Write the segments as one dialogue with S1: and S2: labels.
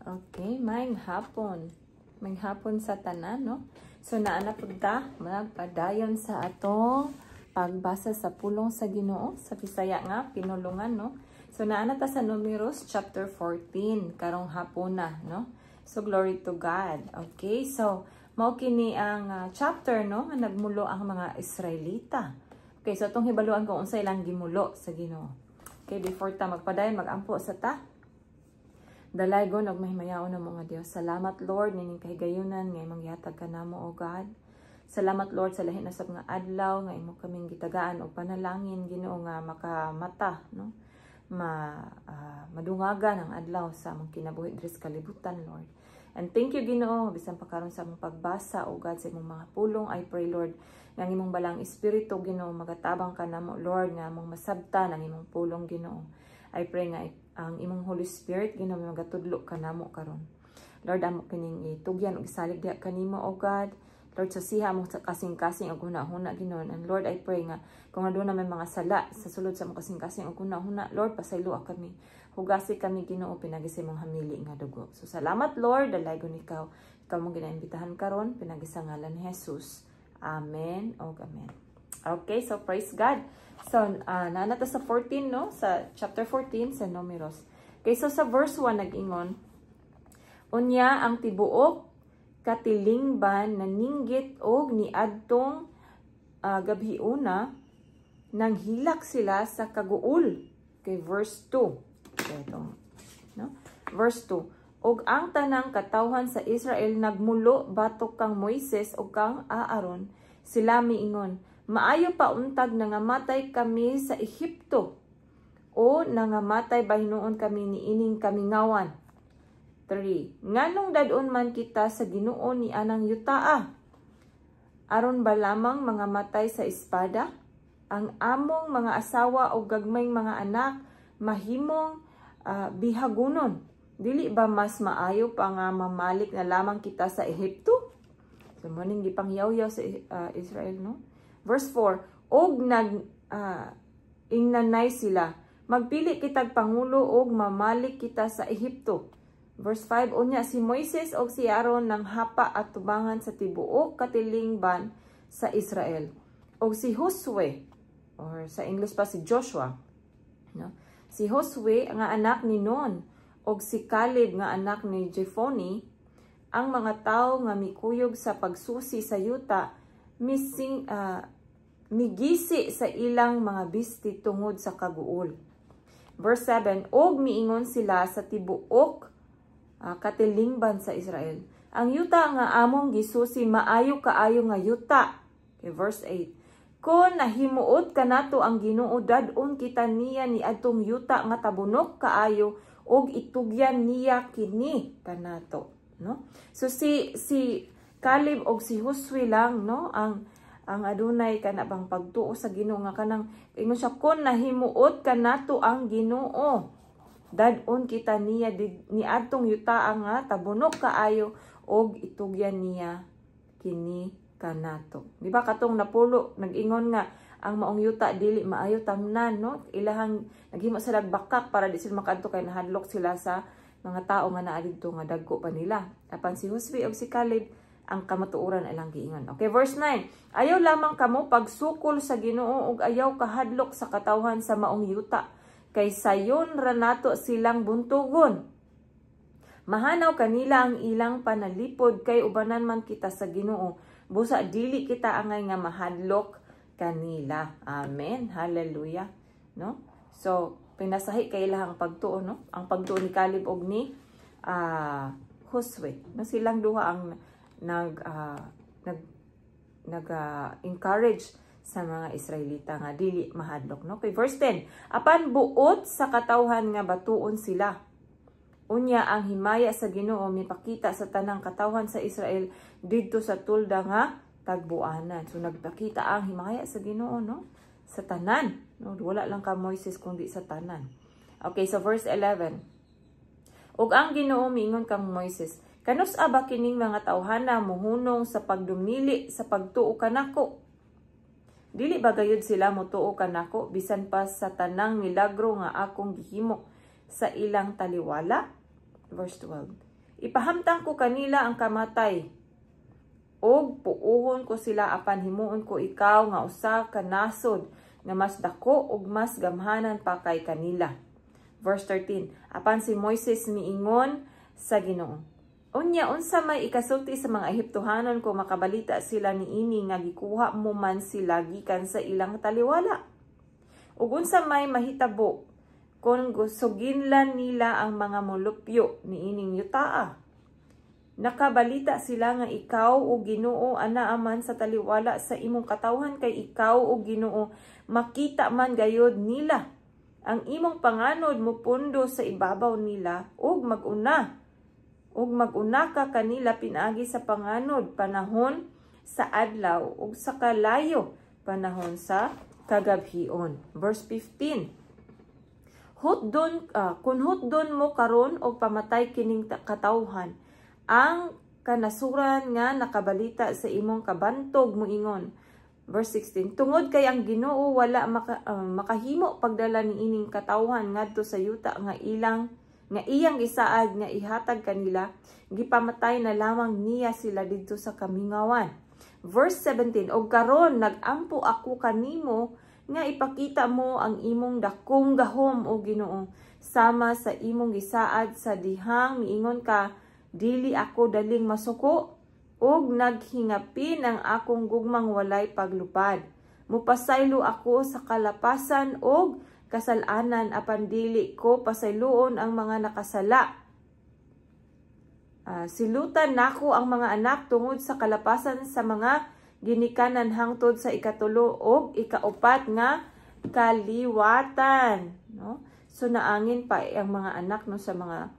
S1: Okay, maayong hapon. Maayong hapon sa tanan, no? So naana punta magpadayon sa atong pagbasa sa pulong sa Ginoo, sa Bisaya nga pinulungan, no? So naana ta sa Numeros chapter 14 karong hapon na, no? So glory to God. Okay, so mao kini ang chapter, no, nga nagmulo ang mga Israelita. Okay, so atong hibaluan kung unsa ilang gimulo sa Ginoo. Okay, before ta magpadayon, magampo sa ta. Dalaygon og mahimayaon na mga Dios. Salamat Lord nining kahigayunan nga imong gihatag kanamo o God. Salamat Lord sa lahi na sa mga adlaw nga imo kaming gitagaan og panalangin Ginoo nga makamata, no? Madungagan ang adlaw sa among kinabuhi diri sa kalibutan, Lord. And thank you Ginoo bisan pa karon sa among pagbasa o God sa imong mga pulong. I pray Lord nga ang imong balang espiritu Ginoo magatabang kanamo Lord nga among masabtan ang imong pulong Ginoo. I pray nga ang imong Holy Spirit Ginoo magatudlo kanamo karon. Lord, amo kining itugyan og isalig diha kanimo o God. Lord, sasiha mo sa kasing-kasing og hunahuna Ginoo. And Lord, I pray nga kung aduna may mga sala sa sulod sa mong kasing-kasing og hunahuna, Lord, pasaylo kami. Hugasi kami Ginoo pinagi sa imong hamili nga dugo. So salamat Lord, dalaygon ikaw. Ikaw mong ginaimbitahan karon pinagi sa ngalan ni Jesus. Amen o amen. Okay, so praise God. So, naanata sa 14, no? Sa chapter 14 sa Numeros. Okay, so sa verse 1 nag-ingon, unya ang tibuok katilingban na ninggit og niadtong gabhiuna nang hilak sila sa kaguol. Okay, verse 2. Okay, ito, no? Verse 2. Og ang tanang katawhan sa Israel nagmulo batok kang Moises og kang Aaron, sila miingon, maayo pa untag nangamatay kami sa Ehipto o nangamatay ba hinuon kami niining kamingawan. 3. Nganong dadon man kita sa Ginoo ni anang yutaa? Aron ba lamang mga matay sa espada? Ang among mga asawa o gagmayng mga anak mahimong bihagunon. Dili ba mas maayo pa nga mamalik na lamang kita sa Ehipto? So maning gipangyaw-yaw sa Israel, no? Verse 4, og ingnanay sila, magpili kitag pangulo og mamalik kita sa Ehipto. Verse 5, unya si Moises og si Aaron nang hapa at tubangan sa tibuok katilingban sa Israel. Og si Josue, or sa English pa si Joshua, no? Si Josue nga anak ni Nun, og si Caleb nga anak ni Jephonih, ang mga tao nga mikuyog sa pagsusi sa yuta, migisi sa ilang mga bisti tungod sa kaguol. Verse 7, og miingon sila sa tibuok katilingban sa Israel. Ang yuta nga among gisusi maayo kaayo nga yuta. Okay, verse 8, kon nahimuot kanato ang Ginoo dadon kita niya ni adtong yuta nga tabunok kaayo og itugyan niya kini kanato, no? So si Caleb og si Josue lang, no, ang adunay kana bang pagtuo sa Ginoo nga kanang ingon siya kon nahimuot kanato ang Ginoo dadon kita niya ni adtong yuta nga tabunok kaayo og itugyan niya kini kanato. Di ba katong napulo nag-ingon nga ang maong yuta dili maayo tamnan, no? Ilahang naghimo sila bakak para di sila makadto kay nahadlok sila sa mga tao nga naa didto nga dagko pa nila. Apan si Josue ug si Caleb ang kamatuoran ilang giingon. Okay, verse 9. Ayaw lamang kamo pagsukol sa Ginoo ug ayaw kahadlok sa katawhan sa maong yuta. Kay sayon ra nato silang buntugon. Mahanaw kanila ang ilang panalipod kay ubanan man kita sa Ginoo. Busa dili kita angay nga mahadlok kanila. Amen. Hallelujah. No? So, pinasahi kay ilahang pagtuo, no? Ang pagtuo ni Caleb og ni Josue. No, silang duha ang nag-encourage sa mga Israelita nga dili mahadlok, no? Okay, verse 10. Apan buot sa katawhan nga batuon sila. Unya ang himaya sa Ginoo mipakita sa tanang katawhan sa Israel didto sa tulda nga tagbuanan. So nagpakita ang himaya sa Ginoo, no? Sa tanan, no? Wala lang ka Moises kundi sa tanan. Okay, so verse 11. Ug ang Ginoo miingon kang Moises, kanus-a ba kining mga tawhana mohunong sa pagdumili sa pagtuo kanako? Dili ba gayud sila motuo kanako bisan pa sa tanang milagro nga akong gihimo sa ilang taliwala? Verse 12. Ipahamtang ko kanila ang kamatay, og puuhon ko sila apan himuon ko ikaw nga usa ka nasod nga mas dako ug mas gamhanan pa kay kanila. Verse 13. Apan si Moises miingon sa Ginoo, unya unsa may ikasulti sa mga Ehiptohanon kung makabalita sila niini nga gikuha mo man sila gikan sa ilang taliwala? Ug unsa may mahitabo kung gusuginlan nila ang mga molupyo niining yutaa? Nakabalita sila nga ikaw o Ginoo anaaman sa taliwala sa imong katawhan kay ikaw o Ginoo makita man gayod nila ang imong panganod mupundo sa ibabaw nila ug maguna ka kanila pinaagi sa panganod panahon sa adlaw ug sa kalayo panahon sa kagabhion. Verse 15. Kun hutdon mo karon og pamatay kining katawhan, ang kanasuran nga nakabalita sa imong kabantog moingon. Verse 16. Tungod kay ang Ginoo wala makahimo pagdala ni ining katawhan ngadto sa yuta nga iyang gisaad nga ihatag kanila, gipamatay na lamang niya sila didto sa kamingawan. Verse 17. Og karon nagampo ako kanimo nga ipakita mo ang imong dakong gahom o Ginoo sama sa imong gisaad sa dihang miingon ka, dili ako daling masuko ug naghingapin ang akong gugmang walay paglupad. Mupasaylo ako sa kalapasan ug kasalanan apan dili ko pasayloon ang mga nakasala. Silutan nako ang mga anak tungod sa kalapasan sa mga ginikanan hangtod sa ikatulo ug ikaupat nga kaliwatan. No? So naangin pa ang mga anak no sa mga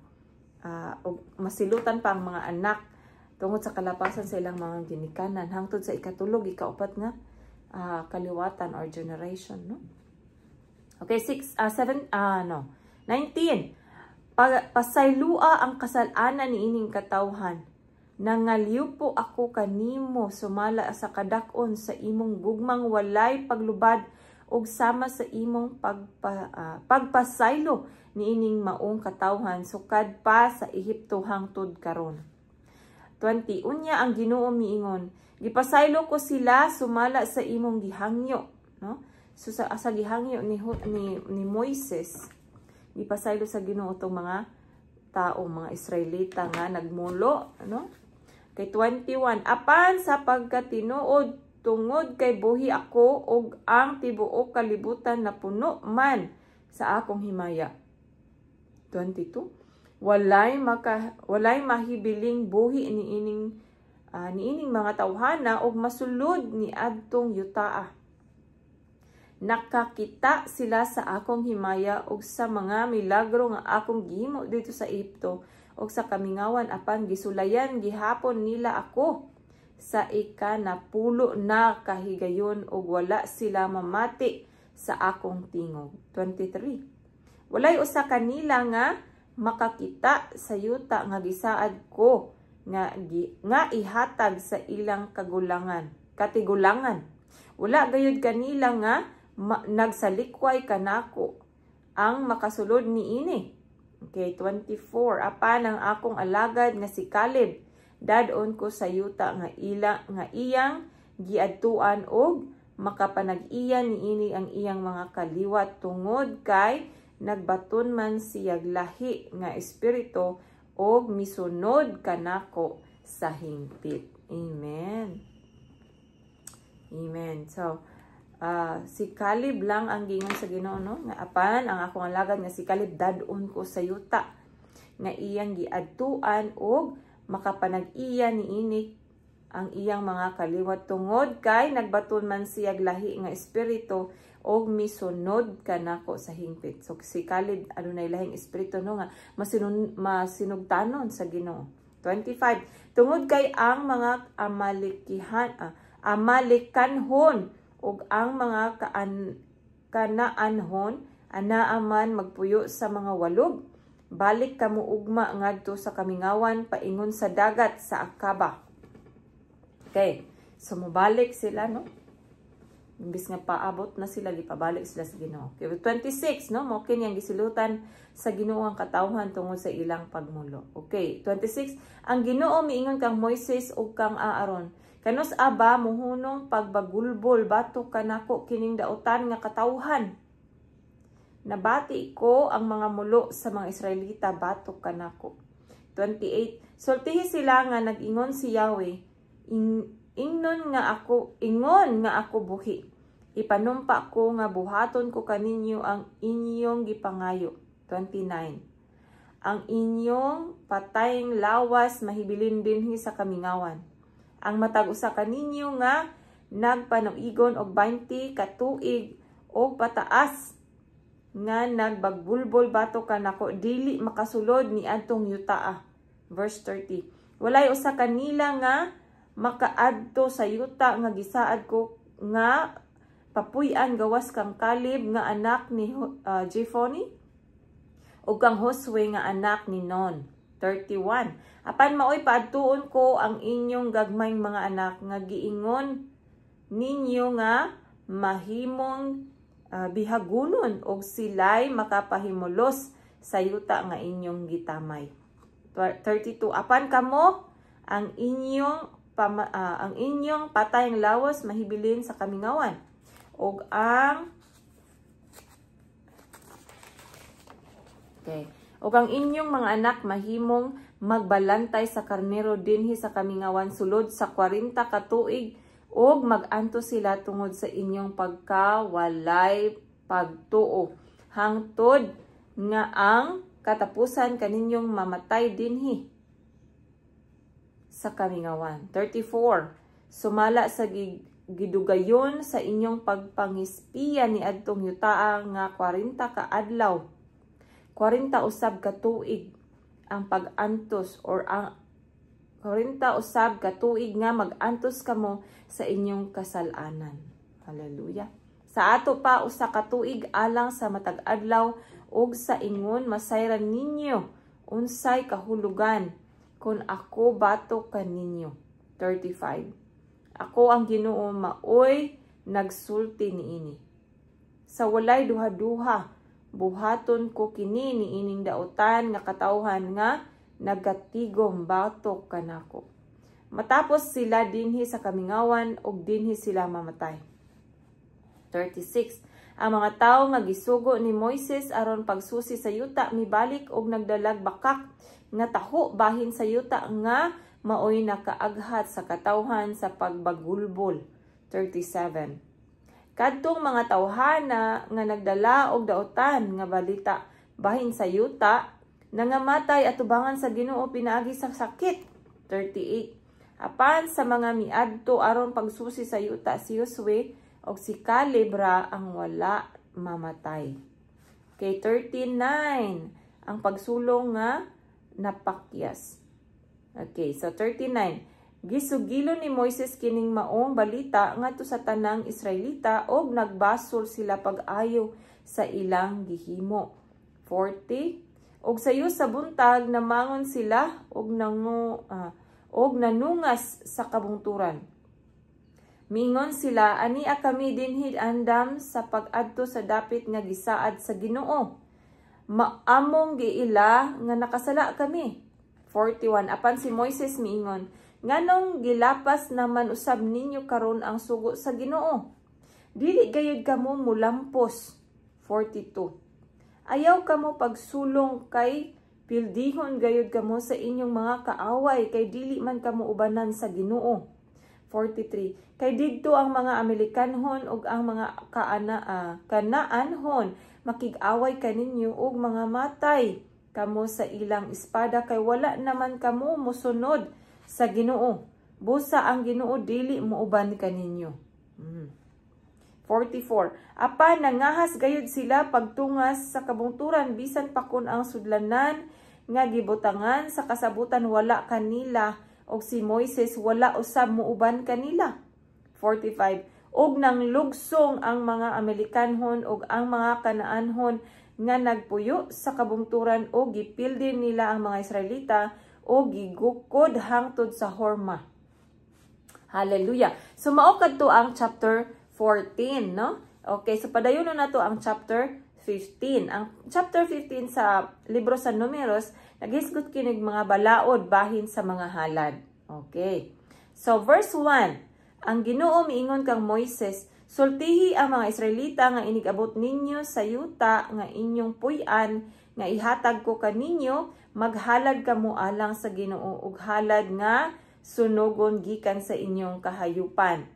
S1: masilutan pa ang mga anak tungod sa kalapasan sa ilang mga ginikanan hangtod sa ikatulog ikaupat nga kaliwatan or generation, no? Okay, 19. Pasaylua ang kasalanan niining katawhan, nangaliw po ako kanimo sumala sa kadakon sa imong gugmang walay paglubad ug sama sa imong pagpasaylo niining maong katawhan sukad pa sa Ehipto hangtod karon. 20. Unya ang Ginoo miingon, gipasaylo ko sila sumala sa imong gihangyo, no? So sa gihangyo ni Moises, gipasaylo sa Ginoo tong mga tao, mga Israelita nga nagmulo, no? Kay 21. Apan sa pagkatinuod tungod kay buhi ako og ang tibuok kalibutan na puno man sa akong himaya. 22. Walay mahibiling buhi niining mga tawhana og masulod ni adtong yutaa. Nakakita sila sa akong himaya og sa mga milagro nga akong gihimo dito sa Ehipto og sa kamingawan apan gisulayan gihapon nila ako sa ikanapulo na kahigayon og wala sila mamati sa akong tingog. 23. Walay usa kanila nga makakita sa yuta nga gisaad ko nga ihatag sa ilang katigulangan. Wala gayud kanila nga nagsalikway kanako ang makasulod niini. Okay, 24. Apan ang akong alagad nga si Caleb, dadon ko sa yuta nga iyang giadtuan og makapanag-iya niini ang iyang mga kaliwat tungod kay nagbaton man siyag lahi nga espiritu og misunod kanako sa hingpit. Amen. Amen. So, si Caleb lang ang gingon sa Ginoo, no? Nga apan ang akong alagad nga si Caleb dadon ko sa yuta nga iyang giadtuan og makapanag-iya niini ang iyang mga kaliwat tungod kay nagbaton man siyag lahi nga espiritu og misunod kanako sa hingpit. So si Caleb adunay lahing espiritu no nga masinugtanon sa Ginoo. 25. Tungod kay ang mga Amalekanhon ug ang mga Kanaanhon anaaman magpuyo sa mga walog, balik kamo ugma ngadto sa kamingawan paingon sa dagat sa Akaba. Okay, so mubalik sila, no? imbis nga paabot na sila, gipabalik sila sa Ginoo. Okay, 26, no? Mo kini ang gisilutan sa Ginoo ang katawhan tungod sa ilang pagmulo. Okay, 26, ang Ginoo miingon kang Moises ug kang Aaron, kanos aba muhunong pagbagulbol batok kanako kining dautan nga katawhan. Nabati ko ang mga mulo sa mga Israelita batok kanako. 28, sultihi sila nga nag-ingon si Yahweh, ingon nga ako buhi. Ipanumpa ko nga buhaton ko kaninyo ang inyong gipangayo. 29. Ang inyong patayng lawas mahibilin dinhi sa kamingawan. Ang matag usa kaninyo nga nagpanuigon og 20 ka tuig og pataas nga nagbagbulbol batok kanako dili makasulod ni adtong yutaa. Verse 30. Walay usa kanila nga makaadto sa yuta nga gisaad ko nga papuy-an gawas kang Caleb nga anak ni Jephunneh ug kang Josue nga anak ni Nun. 31. Apan maoy paadtuon ko ang inyong gagmayng mga anak nga giingon ninyo nga mahimong bihagunon og sila'y makapahimulos sa yuta nga inyong gitamay. 32. Apan kamo ang inyong patayng lawas mahibilin sa kamingawan og ang inyong mga anak mahimong magbalantay sa karnero dinhi sa kamingawan sulod sa 40 ka tuig og mag-anto sila tungod sa inyong pagkawalay pagtuo hangtod nga ang katapusan kaninyong mamatay dinhi sa kamingawan. 34. Sumala sa gidugayon sa inyong pagpangispiya ni adtong yutaa nga 40 ka adlaw. 40 usab ka tuig ang pag-antos or ang 40 usab ka tuig nga mag-antos kamo sa inyong kasalanan. Hallelujah. Sa ato pa usa ka tuig alang sa matag adlaw ug sa ingon masayran ninyo unsay kahulugan kun ako batok kaninyo. 35. Ako ang Ginoo maoy nagsulti niini. Sa walay duha-duha buhaton ko kini niining dautan nga katawhan nga nagatigom batok kanako. Matapos sila dinhi sa kamingawan ug dinhi sila mamatay. 36. Ang mga tawo nga gisugo ni Moises aron pagsusi sa yuta mibalik og nagdalag bakak nga taho bahin sa yuta nga maoy nakaaghat sa katawhan sa pagbagulbol. 37. Kadtong mga tawhana nga nagdala og dautan nga balita bahin sa yuta nangamatay atubangan sa Ginoo pinaagi sa sakit. 38. Apan sa mga miadto aron pagsusi sa yuta si Josue og si Caleb ra ang wala mamatay. Kay 39 ang pagsulong nga napakyas. Okay, so 39. Gisugilo ni Moises kining maong balita ngadto sa tanang Israelita og nagbasol sila pag-ayo sa ilang gihimo. 40. Og sayo sa buntag namangon sila og nanungas sa kabungturan. Mingon sila, ania kami dinhi andam sa pag-adto sa dapit nga gisaad sa Ginoo. Maamong giila nga nakasala kami. 41. Apan si Moises miingon, nganong gilapas naman usab ninyo karon ang sugo sa Ginoo? Dili gayud kamo mulampos. 42. Ayaw kamo pagsulong kay pildihon gayud kamo sa inyong mga kaaway kay dili man kamo ubanan sa Ginoo. 43. Kay didto ang mga Amerikanhon ug ang mga Kanaanhon makig-away kaninyo ug mga matay kamo sa ilang espada kay wala naman kamo mosunod sa Ginoo. Busa ang Ginoo dili muuban kaninyo. 44. Apan nangahas gayud sila pagtungas sa kabungturan bisan pa kun ang sudlanan nga gibutangan sa kasabutan wala kanila og si Moises wala usab muuban kanila. 45. Og nang lugsong ang mga Amerikanhon og ang mga Kanaanhon nga nagpuyo sa kabungturan og gipildi nila ang mga Israelita og gigukod hangtod sa Horma. Hallelujah. So mao kadto ang chapter 14, no? Okay, so padayon na to ang chapter 15. Ang chapter 15 sa libro sa Numeros, naghisgot kinig mga balaod bahin sa mga halad. Okay. So verse 1, ang Ginoo miingon kang Moises, sultihi ang mga Israelita nga inigabot ninyo sa yuta nga inyong puy-an nga ihatag ko kaninyo, maghalad kamo alang sa Ginoo ug halad nga sunugon gikan sa inyong kahayupan.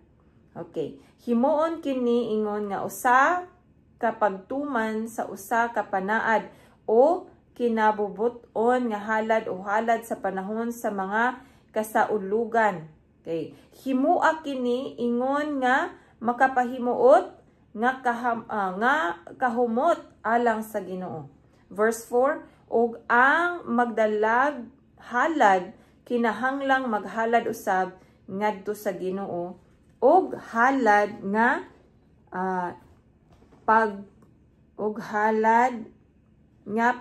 S1: Okay. Himuon kini ingon nga usa kapagtuman sa usa ka panaad o kinabubuton nga halad o halad sa panahon sa mga kasaulugan. Okay. Himua kini ingon nga makapahimuot nga kahumot alang sa Ginoo. Verse 4, og ang magdalag halad kinahanglang maghalad usab ngadto sa Ginoo og halad nga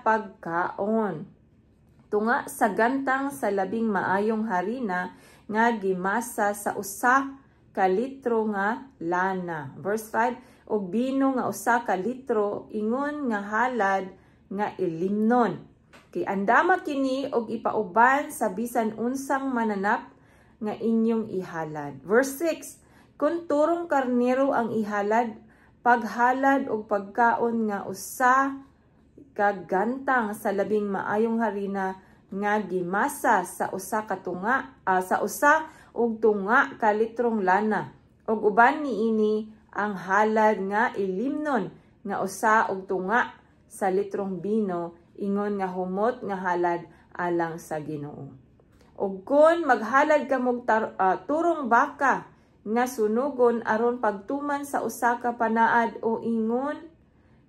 S1: pagkaon tunga sa gantang sa labing maayong harina nga gimasa sa usa ka litro nga lana. Verse 5, og bino nga usa ka litro ingon nga halad nga ilimnon. Kay andama kini og ipauban sa bisan unsang mananap nga inyong ihalad. Verse 6, kung turong karnero ang ihalad, paghalad og pagkaon nga usa ka gantang sa labing maayong harina nga gimasa sa usa og tunga ka litrong lana. Og uban niini ang halad nga ilimnon nga usa og tunga sa litrong bino ingon nga humot nga halad alang sa Ginoo. Og kun maghalad kamog turong baka nga sunugon aron pagtuman sa usa ka panaad o ingon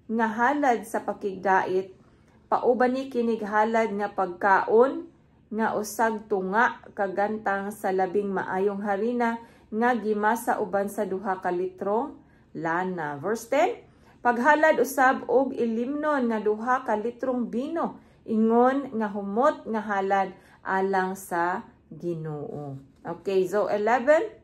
S1: nga halad sa pakigdait, pauban ni kinig halad nga pagkaon nga usag tunga kagantang sa labing maayong harina nga gimasa uban sa duha ka litrong lana. Verse 10, paghalad usab og ilimnon nga duha ka litrong bino ingon nga humot nga halad alang sa Ginoo. Okay, so 11,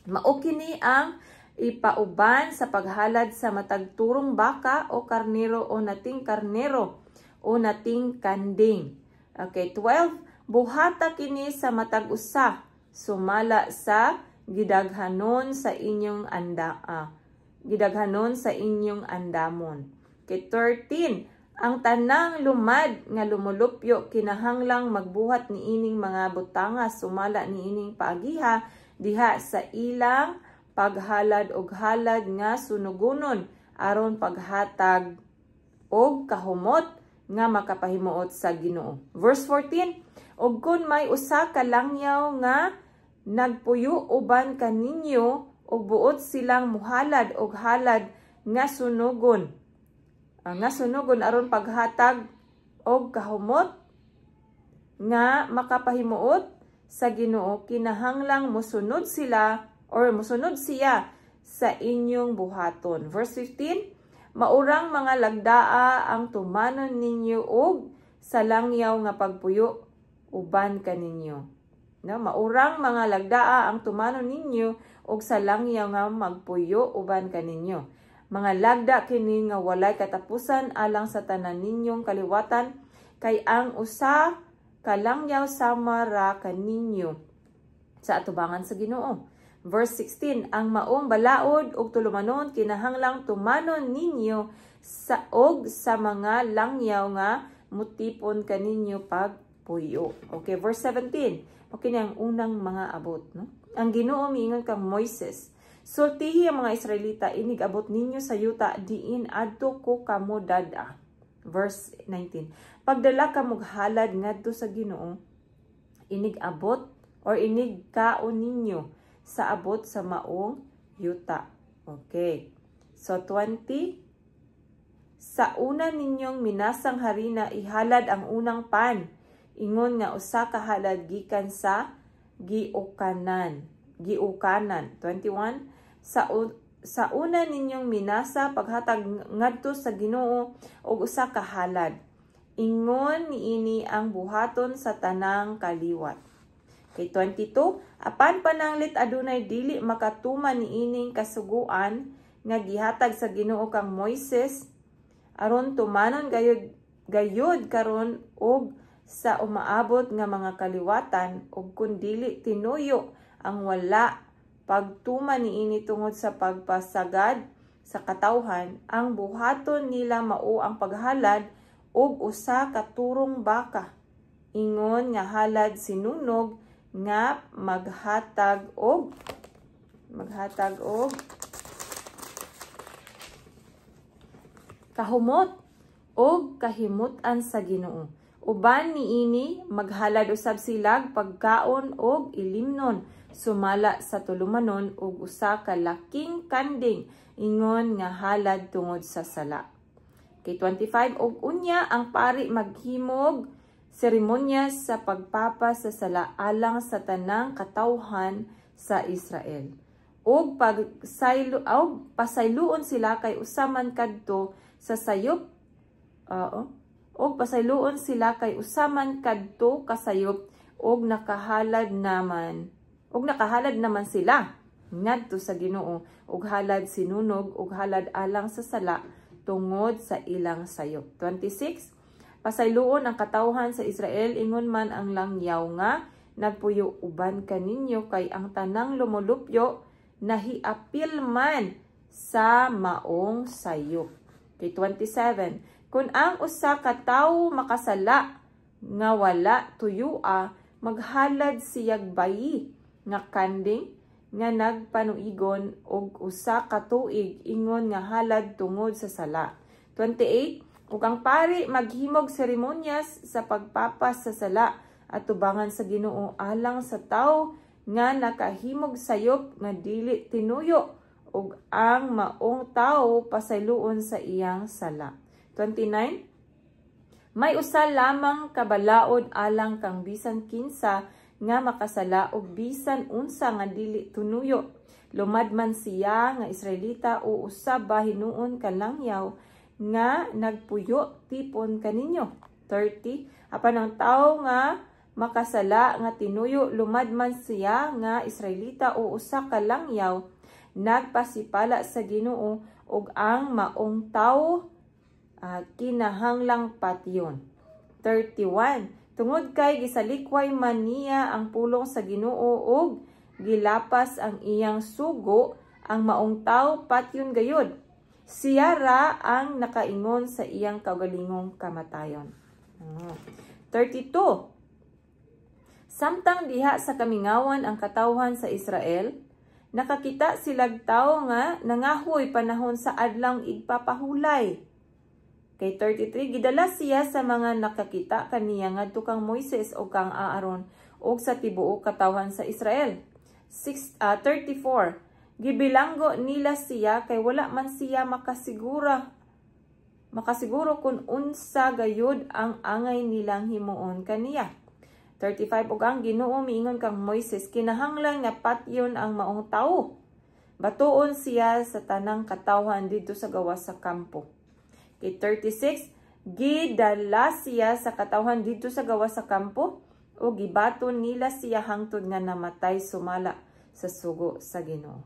S1: mao kini ang ipauban sa paghalad sa matag turong baka o karnero o nating karnero o nating kanding. Okay, 12, buhata kini sa matag usa sumala sa gidaghanon sa inyong andamon. Okay, 13, ang tanang lumad nga lumulupyo kinahanglang magbuhat niining mga butanga sumala niining paagiha diha sa ilang paghalad og halad nga sunugonon aron paghatag og kahumot nga makapahimuot sa Ginoo. Verse 14, og kun may usa ka langyaw nga nagpuyo uban kaninyo og buot silang muhalad og halad nga sunugon aron paghatag og kahumot nga makapahimuot sa Ginoo, kinahanglang musunod siya sa inyong buhaton. Verse 15, maurang mga lagdaa ang tumanon ninyo og sa langyaw nga pagpuyo uban kaninyo. No, maurang mga lagdaa ang tumanon ninyo og sa langyaw nga magpuyo uban kaninyo. Mga lagda kini nga walay katapusan alang sa tanan ninyong kaliwatan, kay ang usa kalangyaw sama ra kaninyo sa atubangan sa Ginoo. Verse 16, ang maong balaod ug tulumanon kinahanglang tumanon ninyo sa mga langyaw nga mutipon kaninyo pagpuyo. Okay, verse 17. Okay, ang unang mga abot, no? Ang Ginoo miingon kang Moises, sultihi ang mga Israelita inigabot ninyo sa yuta diin adto ko kamo dada. Verse 19. Pagdala kamog halad ngadto sa Ginoo, inigabot or inigkaon ninyo sa abot sa maong yuta. Okay. So 20, sa una ninyong minasang harina ihalad ang unang pan. Ingon nga usa ka halad gikan sa giukanan. 21, sa una ninyong minasa paghatag ngadto sa Ginoo og usa ka halad. Ingon niini ang buhaton sa tanang kaliwat. Kay 22, apan pananglit adunay dili makatuman niining kasuguan nga gihatag sa Ginoo kang Moises aron tumanon gayud karon og sa umaabot nga mga kaliwatan ug kun dili tinuyo ang wala pagtuman niini tungod sa pagpasagad sa katawhan, ang buhaton nila mao ang paghalad og usa ka turong baka ingon nga halad sinunog nga maghatag og kahumot og kahimutan sa Ginoo. Uban niini maghalad usab silag pagkaon og ilimnon sumala sa tulumanon og usa ka laking kanding ingon nga halad tungod sa sala. Kay 25 og unya ang pari maghimog seremonya sa pagpapa sa sala alang sa tanang katawhan sa Israel. Og pasayloon sila kay usaman kadto sa sayop og pasayloon sila kay usaman kadto kasayop og nakahalad naman sila ngadto sa Ginoo og halad sinunog og halad alang sa sala tungod sa ilang sayop. 26 pasayloon ang katawhan sa Israel ingon man ang langyaw nga nagpuyo uban kaninyo kay ang tanang lumulupyo nahiapil man sa maong sayop. Kay 27 kun ang usa ka tawo makasala nga wala tuyua maghalad siyag bayi nga kanding nga nagpanuigon og usa ka tuig ingon nga halad tungod sa sala. 28 ug ang pari maghimog seremonyas sa pagpapas sa sala at tubangan sa Ginoo alang sa tawo nga nakahimog sayop nga dili tinuyo ug ang maong tawo pasayloon sa iyang sala. 29 may usa lamang kabalaod alang kang bisan kinsa nga makasala og bisan unsa nga dili tunuyo. Lumadman siya nga Israelita o usab ba hinuon ka langyaw nga nagpuyo tipon kaninyo. 30 apan ang tawo nga makasala nga tinuyo lumadman siya nga Israelita o usa ka langyaw nagpasipala sa Ginoo ug ang maong tawo kinahanglang patyon. 31 tungod kay gisalikway man niya ang pulong sa Ginoo ug gilapas ang iyang sugo ang maong tawo patyon gayud. Siya ra ang nakaingon sa iyang kaugalingong kamatayon. 32 samtang diha sa kamingawan ang katawhan sa Israel, nakakita silag tawo nga nangahoy panahon sa adlawng igpapahulay. Kay 33 gidala siya sa mga nakakita kaniya ngadto kang Moises o kang Aaron og sa tibuok katawhan sa Israel. 34 gibilanggo nila siya kay wala man siya makasiguro kung unsa gayud ang angay nilang himuon kaniya. 35 ug ang Ginoo miingon kang Moises kinahanglan nga patyon ang maong tawo. Batuon siya sa tanang katawhan didto sa gawas sa kampo. Kay 36 gidala siya sa katawhan didto sa gawas sa kampo o gibaton nila siya hangtod nga namatay sumala sa sugo sa Ginoo.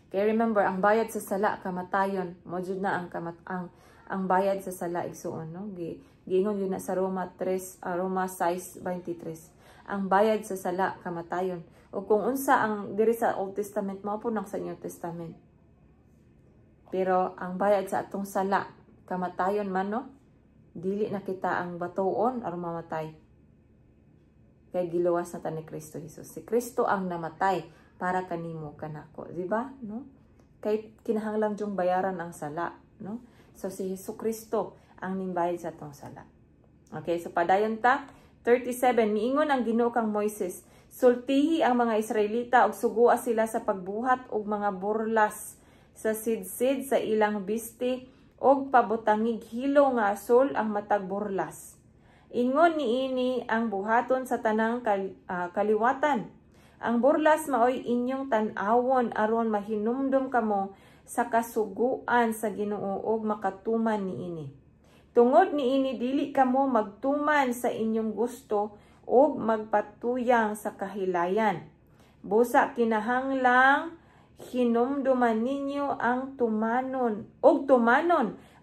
S1: Kaya remember, ang bayad sa sala kamatayon, mo jud na ang bayad sa sala igsuon, no? Giingon yun na sa Roma 6:23. Ang bayad sa sala kamatayon. O kung unsa ang diri sa Old Testament mao po nang sa New Testament. Pero ang bayad sa atong sala kamatayon man, no? Dili na kita ang batuon aron mamatay. Kay giluwas na ta ni Kristo Jesus. Si Kristo ang namatay para kanimo kanako, di ba? No? Kay kinahanglan jung bayaran ang sala, no? So si Jesucristo ang nimbayad sa atong sala. Okay, so padayon ta 37 miingon ang Ginoo kang Moises, sultihi ang mga Israelita og sugua sila sa pagbuhat og mga burlas sa sidsid sa ilang bisti og pabutangig hilo nga asol ang matag burlas. Ingon niini ang buhaton sa tanang kaliwatan. Ang burlas maoy inyong tan-awon aron mahinumdum kamo sa kasuguan sa Ginoo ug makatuman niini. Tungod niini dili kamo magtuman sa inyong gusto ug magpatuyang sa kahilayan. Busa kinahanglang hinumduman ninyo ang tumanon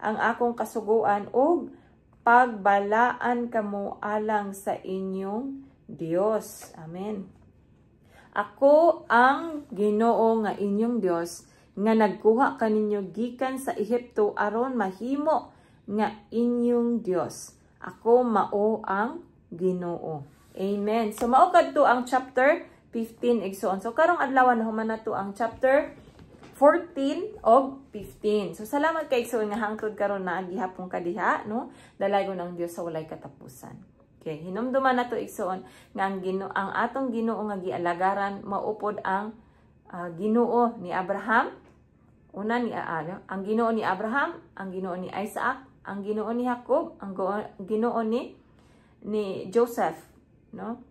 S1: ang akong kasuguan ug pagbalaan kamo alang sa inyong Dios. Amen. Ako ang Ginoo nga inyong Dios nga nagkuha kaninyo gikan sa Ehipto aron mahimo nga inyong Dios. Ako mao ang Ginoo. Amen. So mao kadto ang chapter 15 igsoon. So karong adlaw na human nato ang chapter 14 og 15. So salamat kay igsoon nga hangtod karon na gihapon kadiha, no? Dalaygon ang Dios sa walay katapusan. Okay, hinumduman nato igsoon nga ang atong Ginoo nga gialagaran maupod ang Ginoo ni Abraham. Una ni ang Ginoo ni Abraham, ang Ginoo ni Isaac, ang Ginoo ni Jacob, ang Ginoo ni Joseph, no?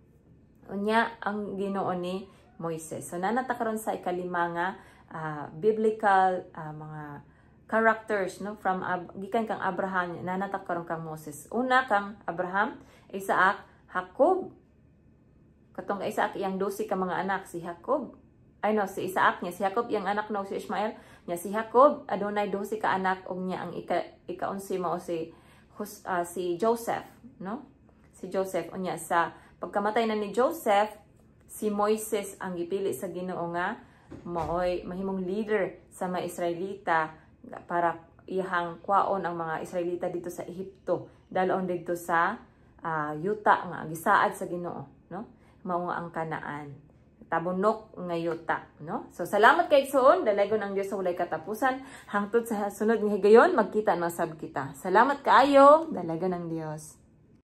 S1: Unya ang Ginoo ni Moises. So nanata karon sa ikalima nga biblical mga characters, no, from gikan kang Abraham, nanata karon kang Moses. Una kang Abraham, Isaac, Jacob. Katong Isaac iyang 12 ka mga anak, si Jacob. Si Isaac niya, si Jacob iyang anak no si Ishmael, niya si Jacob adunay 12 ka anak ug niya ang ika-11 mao si Joseph, no? Si Joseph unya sa pagkamatay na ni Joseph, si Moises ang gipili sa Ginoo nga maoy mahimong leader sa mga Israelita para iyang kwaon ang mga Israelita dito sa Ehipto, dalon dito sa yuta nga gisaad sa Ginoo, no? Mao nga ang Kanaan. Tabunok nga yuta, no? So salamat kay igsoon, dalaygon ang Dios sa walay katapusan. Hangtod sa sunod nga higayon magkita na sab kita. Salamat kaayo, dalaygon ang Dios.